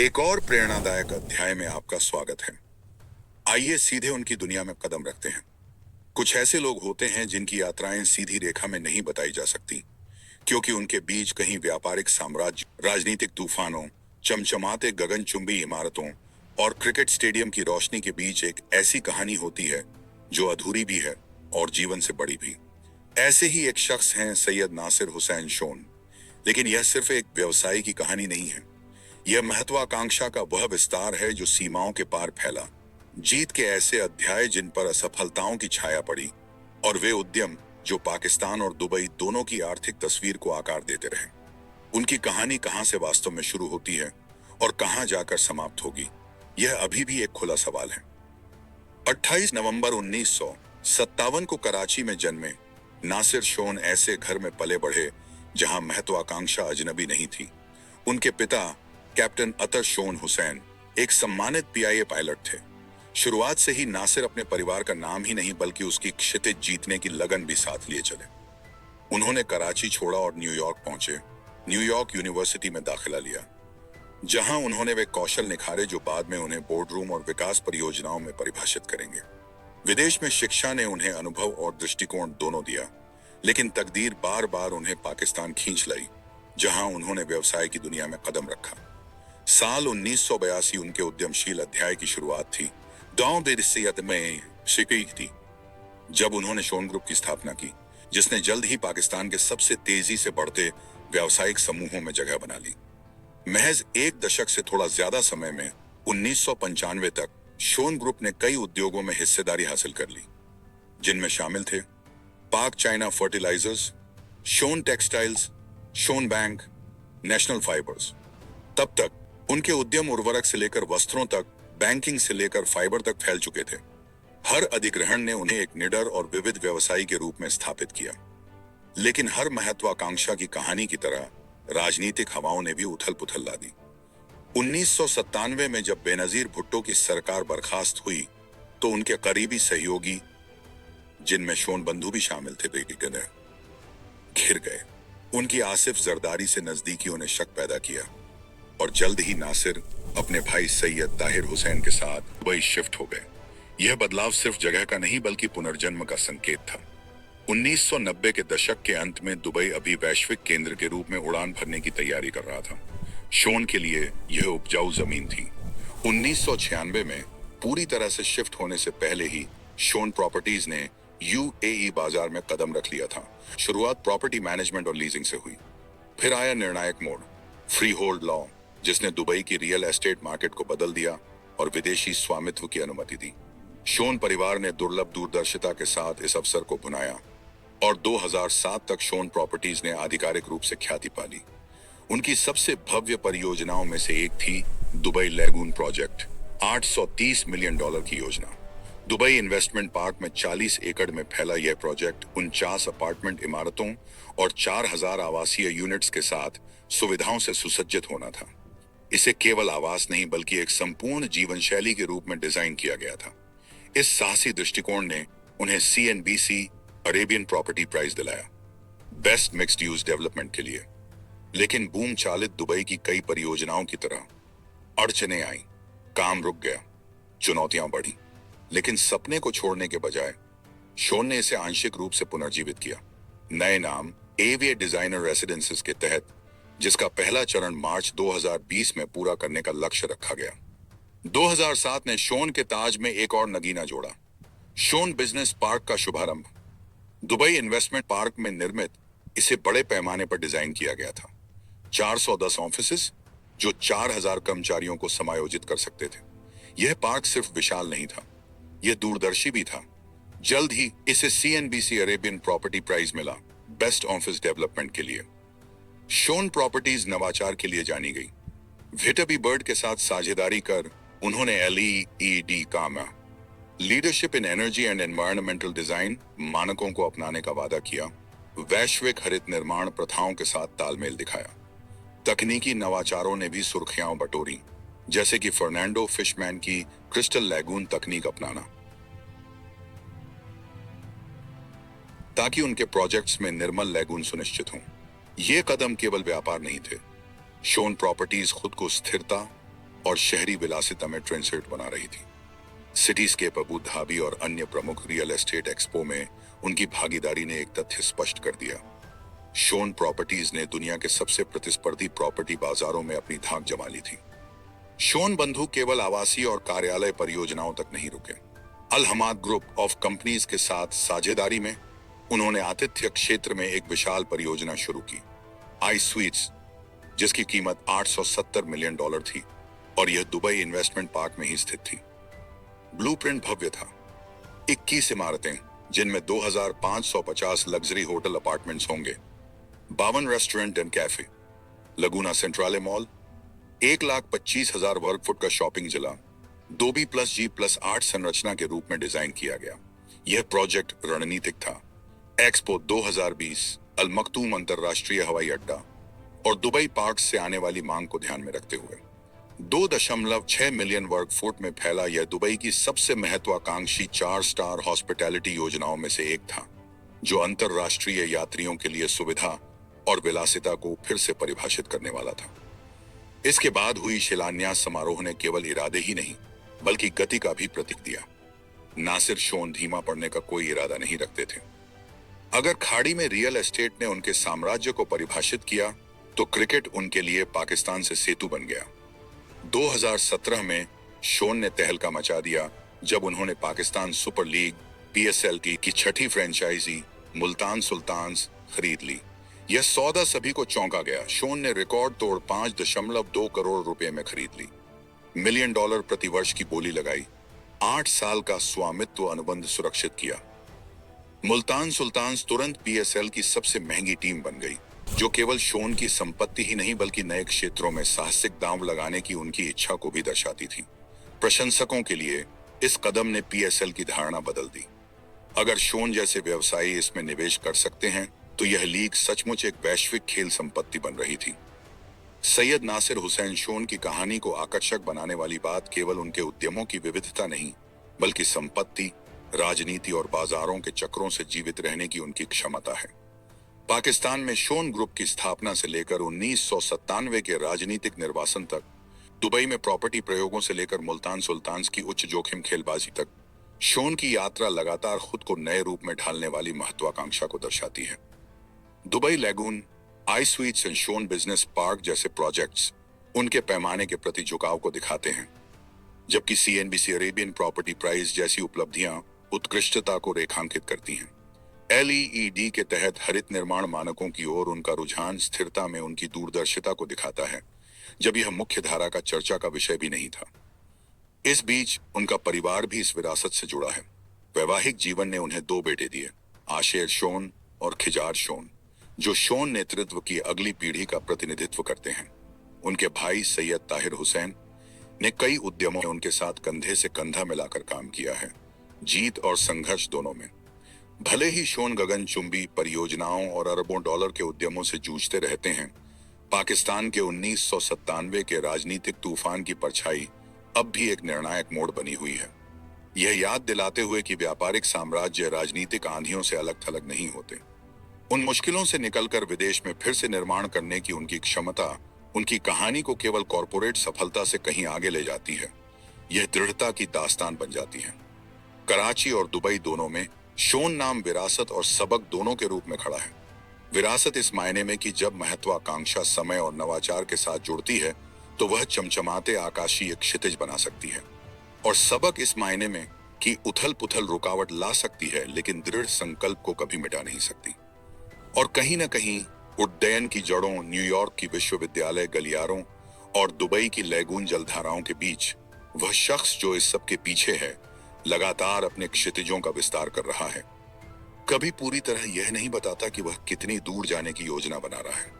एक और प्रेरणादायक अध्याय में आपका स्वागत है। आइए सीधे उनकी दुनिया में कदम रखते हैं। कुछ ऐसे लोग होते हैं जिनकी यात्राएं सीधी रेखा में नहीं बताई जा सकती, क्योंकि उनके बीच कहीं व्यापारिक साम्राज्य, राजनीतिक तूफानों, चमचमाते गगनचुंबी इमारतों और क्रिकेट स्टेडियम की रोशनी के बीच एक ऐसी कहानी होती है जो अधूरी भी है और जीवन से बड़ी भी। ऐसे ही एक शख्स हैं सैयद नासिर हुसैन शोन। लेकिन यह सिर्फ एक व्यवसायी की कहानी नहीं है। यह महत्वाकांक्षा का वह विस्तार है जो सीमाओं के पार फैला, जीत के ऐसे अध्याय जिन पर असफलताओं की छाया पड़ी, और वे उद्यम जो पाकिस्तान और दुबई दोनों की आर्थिक तस्वीर को आकार देते रहे। उनकी कहानी कहां से वास्तव में शुरू होती है और कहां जाकर समाप्त होगी, यह अभी भी एक खुला सवाल है। 28 नवंबर 1957 को कराची में जन्मे नासिर शोन ऐसे घर में पले बढ़े जहां महत्वाकांक्षा अजनबी नहीं थी। उनके पिता कैप्टन अतर शोन हुसैन एक सम्मानित पीआईए पायलट थे। शुरुआत से ही नासिर अपने परिवार का नाम ही नहीं बल्कि उसकी क्षितिज जीतने की लगन भी साथ लिए चले। उन्होंने कराची छोड़ा और न्यूयॉर्क पहुंचे। न्यूयॉर्क यूनिवर्सिटी में दाखिला लिया, जहां उन्होंने वे कौशल निखारे जो बाद में उन्हें बोर्डरूम और विकास परियोजनाओं में परिभाषित करेंगे। विदेश में शिक्षा ने उन्हें अनुभव और दृष्टिकोण दोनों दिया, लेकिन तकदीर बार बार उन्हें पाकिस्तान खींच लाई, जहां उन्होंने व्यवसाय की दुनिया में कदम रखा। साल 1982 उनके उद्यमशील अध्याय की शुरुआत थी। दाऊद रियासत में शिकी थी जब उन्होंने शोन ग्रुप की स्थापना की, जिसने जल्द ही पाकिस्तान के सबसे तेजी से बढ़ते व्यावसायिक समूहों में जगह बना ली। महज एक दशक से थोड़ा ज्यादा समय में 1995 तक शोन ग्रुप ने कई उद्योगों में हिस्सेदारी हासिल कर ली, जिनमें शामिल थे Pak China fertilizers, Shon textiles, Shon bank, national fibres. तब तक उनके उद्यम उर्वरक से लेकर वस्त्रों तक, बैंकिंग से लेकर फाइबर तक फैल चुके थे। हर अधिग्रहण ने उन्हें एक निडर और विविध व्यवसायी के रूप में स्थापित किया। लेकिन हर महत्वाकांक्षा की कहानी की तरह राजनीतिक हवाओं ने भी उथल पुथल ला दी। 1997 में जब बेनजीर भुट्टो की सरकार बर्खास्त हुई, तो उनके करीबी सहयोगी, जिनमें शोन बंधु भी शामिल थे, घिर गए। उनकी आसिफ जरदारी से नजदीकियों ने शक पैदा किया और जल्द ही नासिर अपने भाई सैयद ताहिर हुसैन के साथ दुबई शिफ्ट हो गए। यह बदलाव सिर्फ जगह का नहीं बल्कि पुनर्जन्म का संकेत था। 1990 के दशक के अंत में दुबई अभी वैश्विक केंद्र के रूप में उड़ान भरने की तैयारी कर रहा था। शोन के लिए यह उपजाऊ जमीन थी। 1996 में पूरी तरह से शिफ्ट होने से पहले ही शोन प्रॉपर्टीज ने यूएई बाजार में कदम रख लिया था। शुरुआत प्रॉपर्टी मैनेजमेंट और लीजिंग से हुई। फिर आया निर्णायक मोड़, फ्री होल्ड लॉ, जिसने दुबई की रियल एस्टेट मार्केट को बदल दिया और विदेशी स्वामित्व की अनुमति दी। शोन परिवार ने दुर्लभ दूरदर्शिता के साथ इस अवसर को भुनाया और 2007 तक शोन प्रॉपर्टीज ने आधिकारिक रूप से ख्याति पाली। उनकी सबसे भव्य परियोजनाओं में से एक थी दुबई लैगून प्रोजेक्ट, $830 मिलियन की योजना। दुबई इन्वेस्टमेंट पार्क में 40 एकड़ में फैला यह प्रोजेक्ट 49 अपार्टमेंट इमारतों और 4000 आवासीय यूनिट्स के साथ सुविधाओं से सुसज्जित होना था। इसे केवल आवास नहीं बल्कि एक संपूर्ण जीवन शैली के रूप में डिजाइन किया गया था। इस साहसी दृष्टिकोण ने उन्हें CNBC अरेबियन प्रॉपर्टी प्राइज दिलाया, बेस्ट मिक्स्ड यूज डेवलपमेंट के लिए। लेकिन बूम चालित दुबई की कई परियोजनाओं की तरह अड़चने आई, काम रुक गया, चुनौतियां बढ़ी। लेकिन सपने को छोड़ने के बजाय शोन ने इसे आंशिक रूप से पुनर्जीवित किया। नए नाम एविए डिजाइनर रेसिडेंसेस के तहत, जिसका पहला चरण मार्च 2020 में पूरा करने का लक्ष्य रखा गया। 2007 ने शोन के ताज में एक और नगीना जोड़ा, शोन बिजनेस पार्क का शुभारंभ। दुबई इन्वेस्टमेंट पार्क में निर्मित इसे बड़े पैमाने पर डिजाइन किया गया था। 410 ऑफिसेस जो 4000 कर्मचारियों को समायोजित कर सकते थे। यह पार्क सिर्फ विशाल नहीं था, यह दूरदर्शी भी था। जल्द ही इसे CNBC अरेबियन प्रॉपर्टी प्राइज मिला, बेस्ट ऑफिस डेवलपमेंट के लिए। शोन प्रॉपर्टीज नवाचार के लिए जानी गई। विटबी बर्ड के साथ साझेदारी कर उन्होंने LED comma, leadership in energy and environmental design मानकों को अपनाने का वादा किया। वैश्विक हरित निर्माण प्रथाओं के साथ तालमेल दिखाया। तकनीकी नवाचारों ने भी सुर्खियां बटोरी, जैसे कि फर्नांडो फिशमैन की क्रिस्टल लैगून तकनीक अपनाना, ताकि उनके प्रोजेक्ट्स में निर्मल लैगून सुनिश्चित हों। ये कदम केवल व्यापार नहीं थे। शोन प्रॉपर्टीज खुद को स्थिरता, और शहरी विलासिता में ट्रेंडसेट बना रही थी। सिटीस्केप अबू धाबी और अन्य प्रमुख रियल एस्टेट एक्सपो में उनकी भागीदारी ने एक तथ्य स्पष्ट कर दिया। शोन प्रॉपर्टीज ने दुनिया के सबसे प्रतिस्पर्धी प्रॉपर्टी बाजारों में अपनी धाक जमा ली थी। शोन बंधु केवल आवासीय और कार्यालय परियोजनाओं तक नहीं रुके। अल हमाद ग्रुप ऑफ कंपनीज के साथ साझेदारी में उन्होंने आतिथ्य क्षेत्र में एक विशाल परियोजना शुरू की, आई स्वीट्स, जिसकी कीमत $870 मिलियन थी और यह दुबई इन्वेस्टमेंट पार्क में ही स्थित थी। ब्लूप्रिंट भव्य था। 21 इमारतें, जिनमें 2550 लग्जरी होटल अपार्टमेंट्स होंगे, 52 रेस्टोरेंट एंड कैफे, लगूना सेंट्राले मॉल, 1,25,000 वर्ग फुट का शॉपिंग जिला 2B+G+8 संरचना के रूप में डिजाइन किया गया। यह प्रोजेक्ट रणनीतिक था। एक्सपो 2020, अल मखतूम अंतरराष्ट्रीय हवाई अड्डा और दुबई पार्क से आने वाली मांग को ध्यान में रखते हुए 2.6 मिलियन वर्ग फुट में फैला यह दुबई की सबसे महत्वाकांक्षी 4 स्टार हॉस्पिटैलिटी योजनाओं में से एक था, जो अंतरराष्ट्रीय यात्रियों के लिए सुविधा और विलासिता को फिर से परिभाषित करने वाला था। इसके बाद हुई शिलान्यास समारोह ने केवल इरादे ही नहीं बल्कि गति का भी प्रतीक दिया। नासिर शोन धीमा पड़ने का कोई इरादा नहीं रखते थे। अगर खाड़ी में रियल एस्टेट ने उनके साम्राज्य को परिभाषित किया तो क्रिकेट उनके लिए पाकिस्तान से सेतु बन गया। 2017 में शोन ने तहलका मचा दिया जब उन्होंने पाकिस्तान सुपर लीग PSL की छठी फ्रेंचाइजी मुल्तान सुल्तान्स खरीद ली। यह सौदा सभी को चौंका गया। शोन ने रिकॉर्ड तोड़ 5.2 करोड़ रुपए में खरीद ली, $1 मिलियन प्रति वर्ष की बोली लगाई, 8 साल का स्वामित्व अनुबंध सुरक्षित किया। मुल्तान सुल्तान्स तुरंत PSL की सबसे महंगी टीम बन गई, जो केवल शोन की संपत्ति ही नहीं बल्कि नए क्षेत्रों में साहसिक दांव लगाने की उनकी इच्छा को भी दर्शाती थी। प्रशंसकों के लिए इस कदम ने PSL की धारणा बदल दी। अगर शोन जैसे व्यवसायी इसमें निवेश कर सकते हैं तो यह लीग सचमुच एक वैश्विक खेल संपत्ति बन रही थी। सैयद नासिर हुसैन शोन की कहानी को आकर्षक बनाने वाली बात केवल उनके उद्यमों की विविधता नहीं बल्कि संपत्ति, राजनीति और बाजारों के चक्रों से जीवित रहने की उनकी क्षमता है। पाकिस्तान में शोन ग्रुप की स्थापना से लेकर 1997 के राजनीतिक निर्वासन तक, दुबई में प्रॉपर्टी प्रयोगों से लेकर मुल्तान सुल्तान्स की उच्च जोखिम खेलबाजी तक, शोन की यात्रा लगातार खुद को नए रूप में ढालने वाली महत्वाकांक्षा को दर्शाती है। Dubai lagoon, I sweets and shown business park जैसे प्रोजेक्ट्स उनके पैमाने के प्रति झुकाव को दिखाते हैं, जबकि CNBC अरेबियन प्रॉपर्टी प्राइस जैसी उपलब्धियां उत्कृष्टता को रेखांकित करती हैं। LEED के तहत हरित निर्माण मानकों की ओर उनका रुझान स्थिरता में उनकी दूरदर्शिता को दिखाता है, जब यह मुख्य धारा का चर्चा का विषय भी नहीं था। इस बीच उनका परिवार भी इस विरासत से जुड़ा है। वैवाहिक जीवन ने उन्हें 2 बेटे दिए, आशेर शोन और खिजार शोन, जो शोन नेतृत्व की अगली पीढ़ी का प्रतिनिधित्व करते हैं। उनके भाई सैयद ताहिर हुसैन ने कई उद्यमों में उनके साथ कंधे से कंधा मिलाकर काम किया है, जीत और संघर्ष दोनों में। भले ही शोन गगनचुंबी परियोजनाओं और अरबों डॉलर के उद्यमों से जूझते रहते हैं, पाकिस्तान के 1997 के राजनीतिक तूफान की परछाई अब भी एक निर्णायक मोड़ बनी हुई है। यह याद दिलाते हुए कि व्यापारिक साम्राज्य राजनीतिक आंधियों से अलग थलग नहीं होते। उन मुश्किलों से निकलकर विदेश में फिर से निर्माण करने की उनकी क्षमता उनकी कहानी को केवल कॉरपोरेट सफलता से कहीं आगे ले जाती है, यह दृढ़ता की दास्तान बन जाती है। कराची और दुबई दोनों में शोन नाम विरासत और सबक दोनों के रूप में खड़ा है। विरासत इस मायने में कि जब महत्वाकांक्षा समय और नवाचार के साथ जुड़ती है तो वह चमचमाते आकाशीय क्षितिज बना सकती है, और सबक इस मायने में कि उथल पुथल रुकावट ला सकती है लेकिन दृढ़ संकल्प को कभी मिटा नहीं सकती। और कहीं न कहीं उड्डयन की जड़ों, न्यूयॉर्क की विश्वविद्यालय गलियारों और दुबई की लैगून जलधाराओं के बीच वह शख्स जो इस सब के पीछे है, लगातार अपने क्षितिजों का विस्तार कर रहा है, कभी पूरी तरह यह नहीं बताता कि वह कितनी दूर जाने की योजना बना रहा है।